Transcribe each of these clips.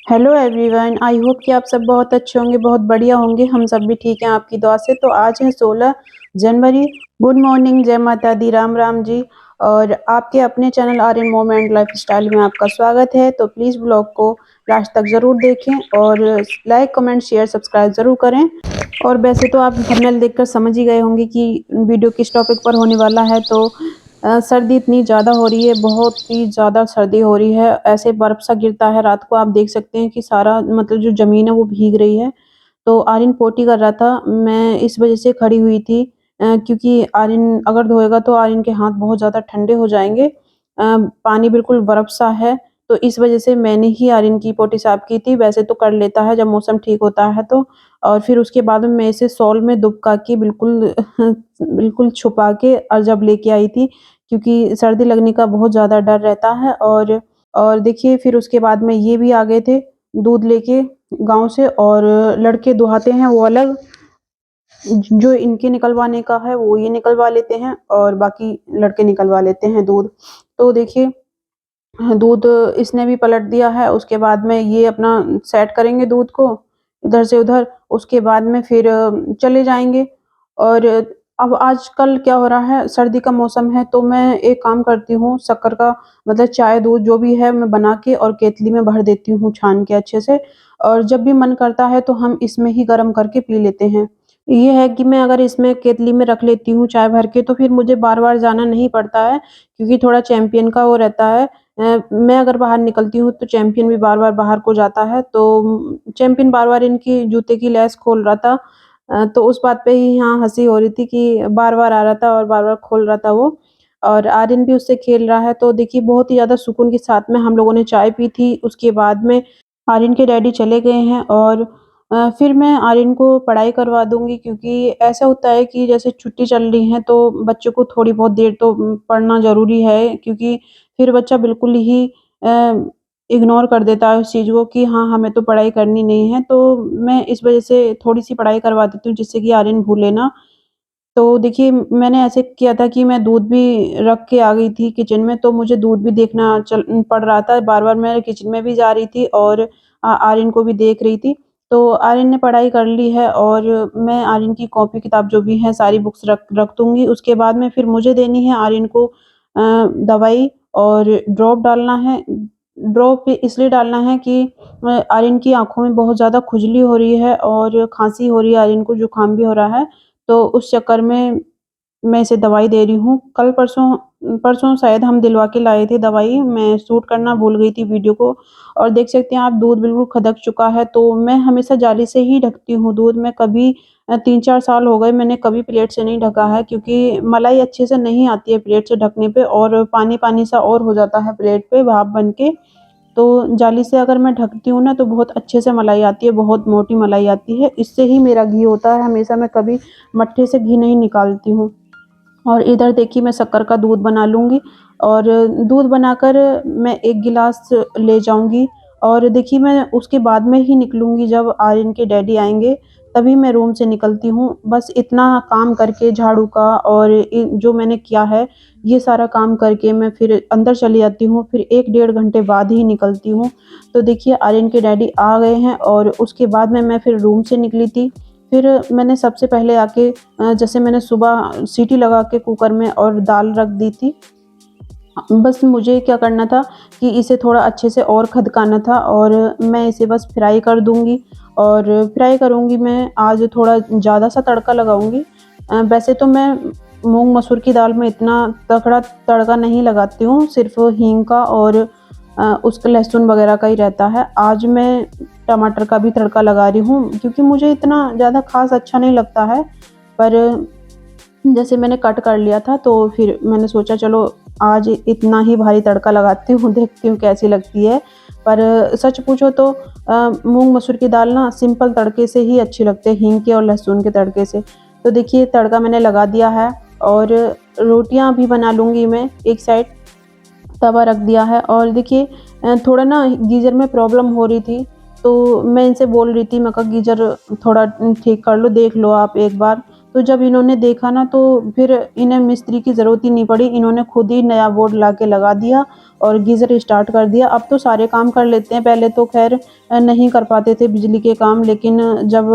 Hello everyone, I hope कि आप सब बहुत अच्छे होंगे, बहुत बढ़िया होंगे। हम सब भी ठीक हैं आपकी दुआ से। तो आज है 16 जनवरी। गुड मॉर्निंग, जय माता दी, राम राम जी। और आपके अपने चैनल आर्यन मोमेंट लाइफस्टाइल में आपका स्वागत है। तो प्लीज़ ब्लॉग को लास्ट तक ज़रूर देखें और लाइक कमेंट शेयर सब्सक्राइब ज़रूर करें। और वैसे तो आप थंबनेल देखकर समझ ही गए होंगे कि वीडियो किस टॉपिक पर होने वाला है। तो सर्दी इतनी ज़्यादा हो रही है, बहुत ही ज़्यादा सर्दी हो रही है। ऐसे बर्फ़ सा गिरता है रात को, आप देख सकते हैं कि सारा मतलब जो ज़मीन है वो भीग रही है। तो आर्यन पोटी कर रहा था, मैं इस वज़ह से खड़ी हुई थी क्योंकि आर्यन अगर धोएगा तो आर्यन के हाथ बहुत ज़्यादा ठंडे हो जाएँगे। पानी बिल्कुल बर्फ़ सा है, तो इस वज़ह से मैंने ही आर्यन की पोटी साफ़ की थी। वैसे तो कर लेता है जब मौसम ठीक होता है तो। और फिर उसके बाद में मैं इसे शॉल में दुबका के बिल्कुल बिल्कुल छुपा के और जब लेके आई थी, क्योंकि सर्दी लगने का बहुत ज़्यादा डर रहता है। और देखिए फिर उसके बाद में ये भी आ गए थे दूध लेके गाँव से। और लड़के दुहाते हैं वो अलग, जो इनके निकलवाने का है वो ये निकलवा लेते हैं और बाकी लड़के निकलवा लेते हैं दूध। तो देखिए दूध इसने भी पलट दिया है, उसके बाद में ये अपना सेट करेंगे दूध को इधर से उधर, उसके बाद में फिर चले जाएँगे। और अब आजकल क्या हो रहा है, सर्दी का मौसम है तो मैं एक काम करती हूँ, शक्कर का मतलब चाय दूध जो भी है मैं बना के और केतली में भर देती हूँ छान के अच्छे से। और जब भी मन करता है तो हम इसमें ही गरम करके पी लेते हैं। ये है कि मैं अगर इसमें केतली में रख लेती हूँ चाय भर के तो फिर मुझे बार-बार जाना नहीं पड़ता है, क्योंकि थोड़ा चैंपियन का वो रहता है। मैं अगर बाहर निकलती हूँ तो चैंपियन भी बार-बार बाहर को जाता है, तो चैंपियन बार-बार इनकी जूते की लेस खोल रहा था। तो उस बात पे ही यहाँ हँसी हो रही थी कि बार-बार आ रहा था और बार-बार खोल रहा था वो। और आर्यन भी उससे खेल रहा है, तो देखिए बहुत ही ज़्यादा सुकून के साथ में हम लोगों ने चाय पी थी। उसके बाद में आर्यन के डैडी चले गए हैं और फिर मैं आर्यन को पढ़ाई करवा दूँगी, क्योंकि ऐसा होता है कि जैसे छुट्टी चल रही है तो बच्चों को थोड़ी बहुत देर तो पढ़ना ज़रूरी है, क्योंकि फिर बच्चा बिल्कुल ही अ, इग्नोर कर देता है उस चीज़ को कि हाँ, हमें तो पढ़ाई करनी नहीं है। तो मैं इस वज़ह से थोड़ी-सी पढ़ाई करवा देती हूँ जिससे कि आर्यन भूले ना। तो देखिए मैंने ऐसे किया था कि मैं दूध भी रख के आ गई थी किचन में, तो मुझे दूध भी देखना पड़ रहा था। बार-बार मैं किचन में भी जा रही थी और आर्यन को भी देख रही थी। तो आर्यन ने पढ़ाई कर ली है और मैं आर्यन की कॉपी किताब जो भी हैं सारी बुक्स रख रख दूँगी। उसके बाद में फिर मुझे देनी है आर्यन को दवाई और ड्रॉप डालना है। ड्रॉप इसलिए डालना है कि आर्यन की आँखों में बहुत ज़्यादा खुजली हो रही है और खाँसी हो रही है, आर्यन को जुकाम भी हो रहा है। तो उस चक्कर में मैं इसे दवाई दे रही हूँ। कल परसों परसों शायद हम दिलवा के लाए थे दवाई, मैं शूट करना भूल गई थी वीडियो को। और देख सकते हैं आप दूध बिल्कुल खदक चुका है, तो मैं हमेशा जाली से ही ढकती हूँ दूध। मैं कभी 3-4 साल हो गए मैंने कभी प्लेट से नहीं ढका है, क्योंकि मलाई अच्छे से नहीं आती है प्लेट से ढकने पे और पानी-पानी सा और हो जाता है प्लेट पे भाप बन के। तो जाली से अगर मैं ढकती हूँ ना तो बहुत अच्छे से मलाई आती है, बहुत मोटी मलाई आती है। इससे ही मेरा घी होता है, हमेशा मैं कभी मट्ठे से घी नहीं निकालती हूँ। और इधर देखिए मैं शक्कर का दूध बना लूँगी और दूध बनाकर मैं 1 गिलास ले जाऊँगी। और देखिए मैं उसके बाद में ही निकलूँगी, जब आर्यन के डैडी आएँगे तभी मैं रूम से निकलती हूँ। बस इतना काम करके झाड़ू का और जो मैंने किया है ये सारा काम करके मैं फिर अंदर चली जाती हूँ, फिर 1 डेढ़ घंटे बाद ही निकलती हूँ। तो देखिए आर्यन के डैडी आ गए हैं और उसके बाद में मैं फिर रूम से निकली थी। फिर मैंने सबसे पहले आके जैसे मैंने सुबह सीटी लगा के कुकर में और दाल रख दी थी। बस मुझे क्या करना था कि इसे थोड़ा अच्छे से और खदकाना था और मैं इसे बस फ्राई कर दूँगी। और फ्राई करूँगी मैं आज थोड़ा ज़्यादा सा तड़का लगाऊँगी। वैसे तो मैं मूँग मसूर की दाल में इतना तगड़ा तड़का नहीं लगाती हूँ, सिर्फ़ हींग का और उसका लहसुन वगैरह का ही रहता है। आज मैं टमाटर का भी तड़का लगा रही हूँ, क्योंकि मुझे इतना ज़्यादा ख़ास अच्छा नहीं लगता है। पर जैसे मैंने कट कर लिया था तो फिर मैंने सोचा चलो आज इतना ही भारी तड़का लगाती हूँ, देखती हूँ कैसी लगती है। पर सच पूछो तो मूँग मसूर की दाल ना सिंपल तड़के से ही अच्छी लगती है, हींग के और लहसुन के तड़के से। तो देखिए तड़का मैंने लगा दिया है और रोटियाँ भी बना लूँगी मैं, एक साइड तवा रख दिया है। और देखिए थोड़ा ना गीज़र में प्रॉब्लम हो रही थी, तो मैं इनसे बोल रही थी, मैं कहा गीज़र थोड़ा ठीक कर लो, देख लो आप एक बार। तो जब इन्होंने देखा ना तो फिर इन्हें मिस्त्री की ज़रूरत ही नहीं पड़ी, इन्होंने खुद ही नया बोर्ड ला के लगा दिया और गीज़र स्टार्ट कर दिया। अब तो सारे काम कर लेते हैं, पहले तो ख़ैर नहीं कर पाते थे बिजली के काम, लेकिन जब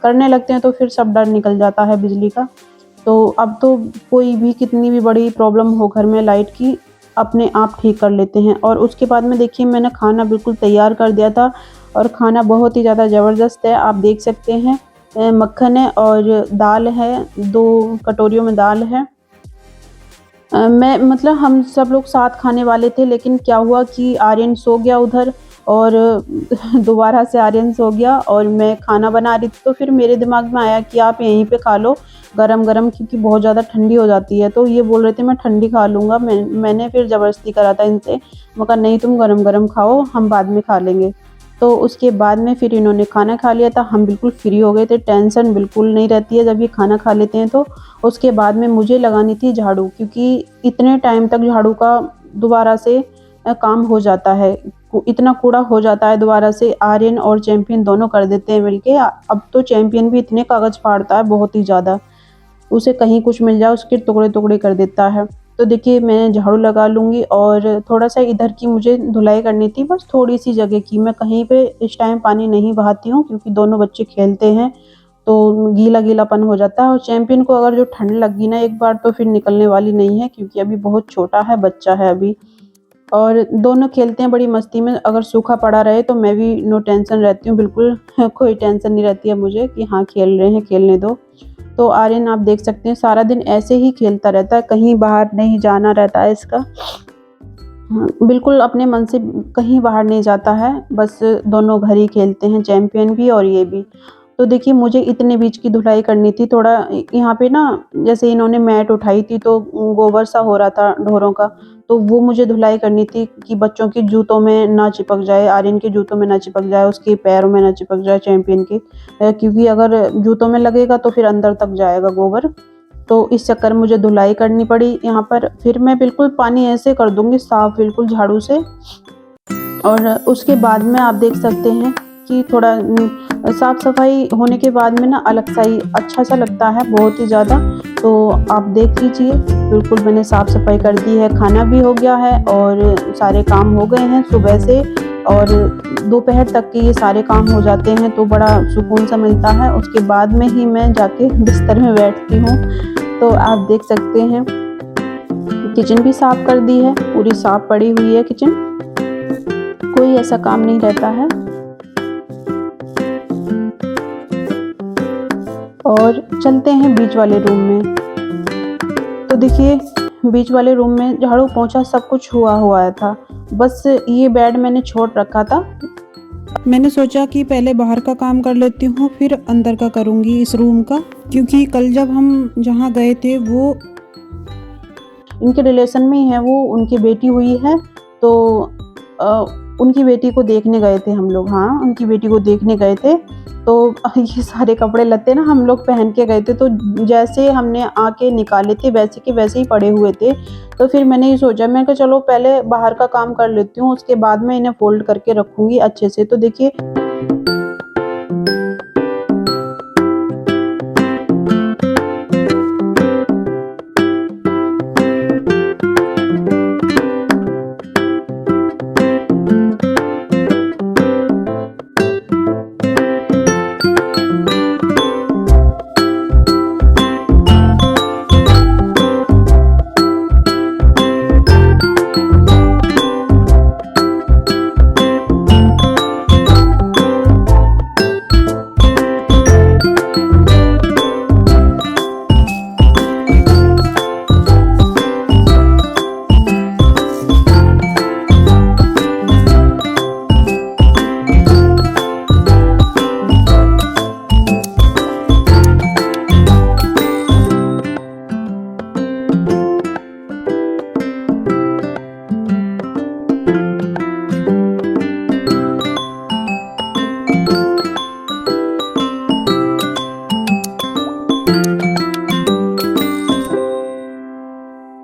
करने लगते हैं तो फिर सब डर निकल जाता है बिजली का। तो अब तो कोई भी कितनी भी बड़ी प्रॉब्लम हो घर में लाइट की, अपने आप ठीक कर लेते हैं। और उसके बाद में देखिए मैंने खाना बिल्कुल तैयार कर दिया था और खाना बहुत ही ज़्यादा ज़बरदस्त है, आप देख सकते हैं। मक्खन है और दाल है, 2 कटोरियों में दाल है। मैं मतलब हम सब लोग साथ खाने वाले थे, लेकिन क्या हुआ कि आर्यन सो गया उधर और दोबारा से आर्यन सो गया और मैं खाना बना रही थी, तो फिर मेरे दिमाग में आया कि आप यहीं पे खा लो गरम-गरम, क्योंकि बहुत ज़्यादा ठंडी हो जाती है। तो ये बोल रहे थे मैं ठंडी खा लूँगा, मैंने फिर ज़बरदस्ती करा था इनसे। मैं कहा नहीं तुम गरम-गरम खाओ, हम बाद में खा लेंगे। तो उसके बाद में फिर इन्होंने खाना खा लिया था, हम बिल्कुल फ्री हो गए थे, टेंशन बिल्कुल नहीं रहती है जब ये खाना खा लेते हैं तो। उसके बाद में मुझे लगानी थी झाड़ू, क्योंकि इतने टाइम तक झाड़ू का दोबारा से काम हो जाता है। इतना कूड़ा हो जाता है दोबारा से, आर्यन और चैंपियन दोनों कर देते हैं मिलके। अब तो चैंपियन भी इतने कागज़ फाड़ता है बहुत ही ज़्यादा, उसे कहीं कुछ मिल जाए उसके टुकड़े-टुकड़े कर देता है। तो देखिए मैं झाड़ू लगा लूँगी और थोड़ा-सा इधर की मुझे धुलाई करनी थी, बस थोड़ी-सी जगह की। मैं कहीं पे इस टाइम पानी नहीं बहाती हूँ, क्योंकि दोनों बच्चे खेलते हैं, तो गीला-गीलापन हो जाता है और चैंपियन को अगर जो ठंड लग गई ना एक बार, तो फिर निकलने वाली नहीं है, क्योंकि अभी बहुत छोटा है, बच्चा है अभी। और दोनों खेलते हैं बड़ी मस्ती में, अगर सूखा पड़ा रहे तो मैं भी नो टेंशन रहती हूँ बिल्कुल। कोई टेंशन नहीं रहती है मुझे कि हाँ, खेल रहे हैं, खेलने दो। तो आर्यन आप देख सकते हैं सारा दिन ऐसे ही खेलता रहता है, कहीं बाहर नहीं जाना रहता है इसका। हाँ, बिल्कुल अपने मन से कहीं बाहर नहीं जाता है, बस दोनों घर ही खेलते हैं, चैंपियन भी और ये भी। तो देखिए मुझे इतने बीच की धुलाई करनी थी, थोड़ा यहाँ पे ना जैसे इन्होंने मैट उठाई थी तो गोबर सा हो रहा था ढोरों का, तो वो मुझे धुलाई करनी थी कि बच्चों के जूतों में ना चिपक जाए, आर्यन के जूतों में ना चिपक जाए, उसके पैरों में ना चिपक जाए चैंपियन के। क्योंकि अगर जूतों में लगेगा तो फिर अंदर तक जाएगा गोबर। तो इस चक्कर में मुझे धुलाई करनी पड़ी यहाँ पर। फिर मैं बिल्कुल पानी ऐसे कर दूँगी साफ़ बिल्कुल झाड़ू से, और उसके बाद में आप देख सकते हैं कि थोड़ा साफ़-सफ़ाई होने के बाद में ना अलग-सा ही अच्छा-सा लगता है बहुत ही ज़्यादा। तो आप देख लीजिए बिल्कुल मैंने साफ़-सफ़ाई कर दी है, खाना भी हो गया है और सारे काम हो गए हैं सुबह से, और दोपहर तक के ये सारे काम हो जाते हैं तो बड़ा सुकून सा मिलता है। उसके बाद में ही मैं जाके बिस्तर में बैठती हूँ। तो आप देख सकते हैं किचन भी साफ़ कर दी है, पूरी साफ़ पड़ी हुई है किचन, कोई ऐसा काम नहीं रहता है। और चलते हैं बीच वाले रूम में। तो देखिए बीच वाले रूम में झाड़ू पोंछा सब कुछ हुआ था, बस ये बेड मैंने छोड़ रखा था। मैंने सोचा कि पहले बाहर का काम कर लेती हूँ, फिर अंदर का करूँगी इस रूम का, क्योंकि कल जब हम जहाँ गए थे वो इनके रिलेशन में ही है, वो उनकी बेटी हुई है, तो उनकी बेटी को देखने गए थे हम लोग। हाँ, उनकी बेटी को देखने गए थे, तो ये सारे कपड़े लत्ते ना हम लोग पहन के गए थे, तो जैसे हमने आके निकाले थे वैसे के वैसे ही पड़े हुए थे। तो फिर मैंने ये सोचा, मैं कहा चलो पहले बाहर का काम कर लेती हूँ, उसके बाद में इन्हें फ़ोल्ड करके रखूँगी अच्छे से। तो देखिए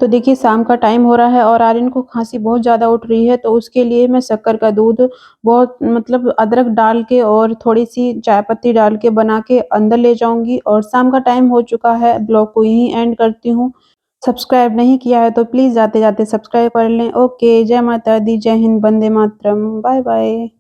तो देखिए शाम का टाइम हो रहा है और आर्यन को खाँसी बहुत ज़्यादा उठ रही है, तो उसके लिए मैं शक्कर का दूध बहुत मतलब अदरक डाल के और थोड़ी-सी चाय पत्ती डाल के बना के अंदर ले जाऊँगी और शाम का टाइम हो चुका है, ब्लॉग को यहीं एंड करती हूँ। सब्सक्राइब नहीं किया है तो प्लीज़ जाते-जाते सब्सक्राइब कर लें। ओके, जय माता दी, जय हिंद, वंदे मातरम, बाय बाय।